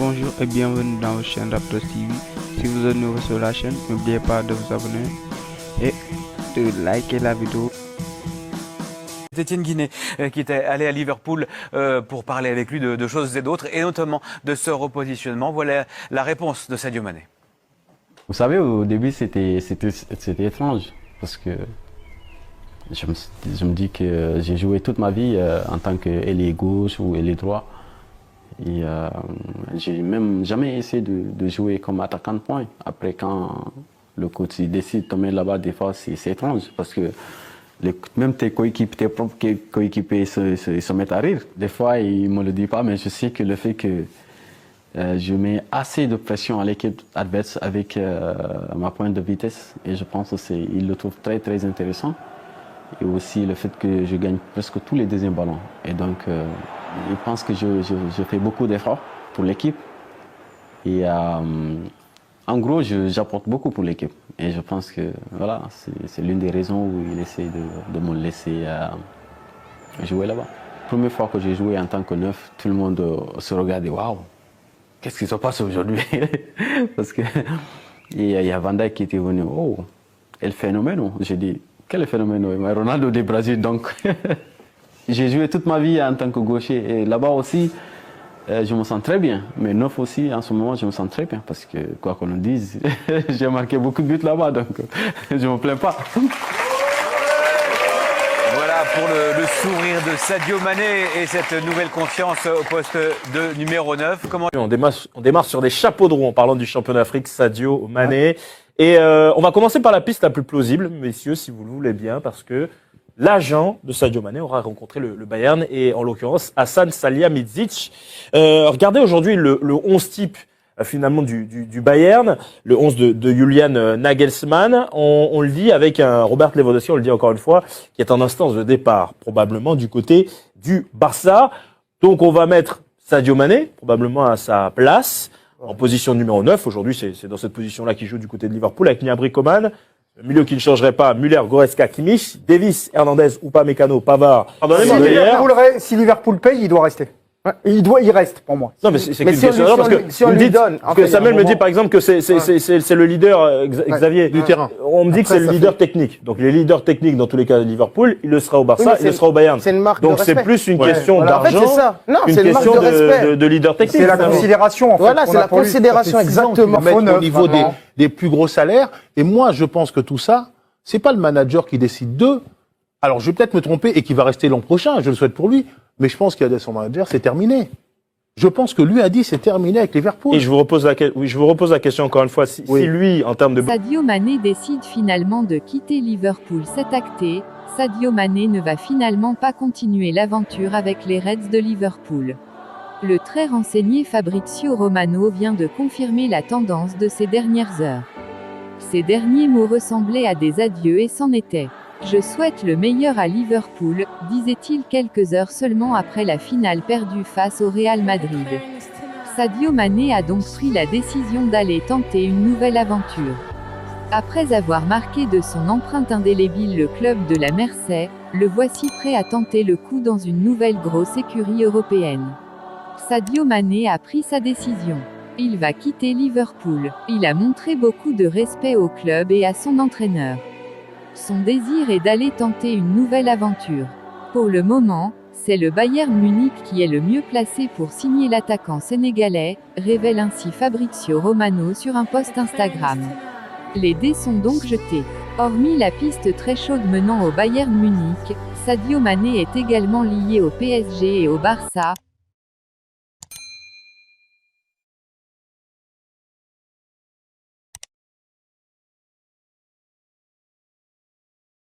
Bonjour et bienvenue dans votre chaîne Raptor TV. Si vous êtes nouveau sur la chaîne, n'oubliez pas de vous abonner et de liker la vidéo. Étienne Guinet qui était allé à Liverpool pour parler avec lui de choses et d'autres, et notamment de ce repositionnement. Voilà la réponse de Sadio Mané. Vous savez, au début, c'était étrange parce que je me dis que j'ai joué toute ma vie en tant qu'ailier gauche ou ailier droit. Et j'ai même jamais essayé de jouer comme attaquant de pointe. Après, quand le coach décide de tomber là-bas, des fois, c'est étrange parce que même tes propres coéquipiers se mettent à rire. Des fois, ils ne me le disent pas, mais je sais que le fait que je mets assez de pression à l'équipe adverse avec ma pointe de vitesse, et je pense qu'ils le trouvent très très intéressant. Et aussi le fait que je gagne presque tous les deuxièmes ballons. Et donc, ils pensent que je fais beaucoup d'efforts pour l'équipe. Et en gros, j'apporte beaucoup pour l'équipe. Et je pense que voilà, c'est l'une des raisons où il essaie de me laisser jouer là-bas. La première fois que j'ai joué en tant que neuf, tout le monde se regardait, waouh, qu'est-ce qui se passe aujourd'hui? Parce que il y a Van Dijk qui était venu, oh, el phénomène. J'ai dit, quel phénomène? Ronaldo du Brésil, donc. J'ai joué toute ma vie en tant que gaucher et là-bas aussi, je me sens très bien. Mais neuf aussi, en ce moment, je me sens très bien parce que, quoi qu'on nous dise, j'ai marqué beaucoup de buts là-bas, donc je ne me plains pas. Voilà pour le sourire de Sadio Mané et cette nouvelle confiance au poste de numéro 9. Comment... On démarre sur des chapeaux de roue en parlant du championnat d'Afrique, Sadio Mané. Et on va commencer par la piste la plus plausible, messieurs, si vous le voulez bien, parce que l'agent de Sadio Mané aura rencontré le Bayern et en l'occurrence Hassan Salihamidzic. Regardez aujourd'hui le 11 type finalement du Bayern, le 11 de Julian Nagelsmann. On le dit avec un Robert Lewandowski, on le dit encore une fois, qui est en instance de départ, probablement du côté du Barça. Donc on va mettre Sadio Mané, probablement à sa place, en position numéro 9. Aujourd'hui, c'est dans cette position-là qu'il joue du côté de Liverpool, avec Gnabry Coman. Le milieu qui ne changerait pas, Müller, Goretzka, Kimmich, Davis, Hernandez, Upamecano, Pavard. Si Liverpool paye, il doit rester. Il reste pour moi. Non, mais c'est qu'une question parce que si on lui donne. Parce que Samuel me dit par exemple que c'est le leader Xavier du terrain. On me dit que c'est le leader technique. Donc les leaders techniques dans tous les cas de Liverpool, il le sera au Barça, il le sera au Bayern. C'est une marque donc de respect. c'est plus une question d'argent, c'est ça. Non, une c'est une marque question de respect. de leader technique. C'est la considération. En fait, voilà, c'est la considération exactement. Au niveau des plus gros salaires. Et moi, je pense que tout ça, c'est pas le manager qui décide d'eux. Alors, je vais peut-être me tromper et qui va rester l'an prochain, je le souhaite pour lui, mais je pense qu'il y a son manager, c'est terminé. Je pense que lui a dit c'est terminé avec Liverpool. Et je vous repose la question encore une fois. Si lui, en termes de... Sadio Mané décide finalement de quitter Liverpool, c'est acté. Sadio Mané ne va finalement pas continuer l'aventure avec les Reds de Liverpool. Le très renseigné Fabrizio Romano vient de confirmer la tendance de ces dernières heures. Ces derniers mots ressemblaient à des adieux et c'en était. Je souhaite le meilleur à Liverpool, disait-il quelques heures seulement après la finale perdue face au Real Madrid. Sadio Mané a donc pris la décision d'aller tenter une nouvelle aventure. Après avoir marqué de son empreinte indélébile le club de la Mersey, le voici prêt à tenter le coup dans une nouvelle grosse écurie européenne. Sadio Mané a pris sa décision. Il va quitter Liverpool. Il a montré beaucoup de respect au club et à son entraîneur. Son désir est d'aller tenter une nouvelle aventure. Pour le moment, c'est le Bayern Munich qui est le mieux placé pour signer l'attaquant sénégalais, révèle ainsi Fabrizio Romano sur un post Instagram. Les dés sont donc jetés. Hormis la piste très chaude menant au Bayern Munich, Sadio Mané est également lié au PSG et au Barça,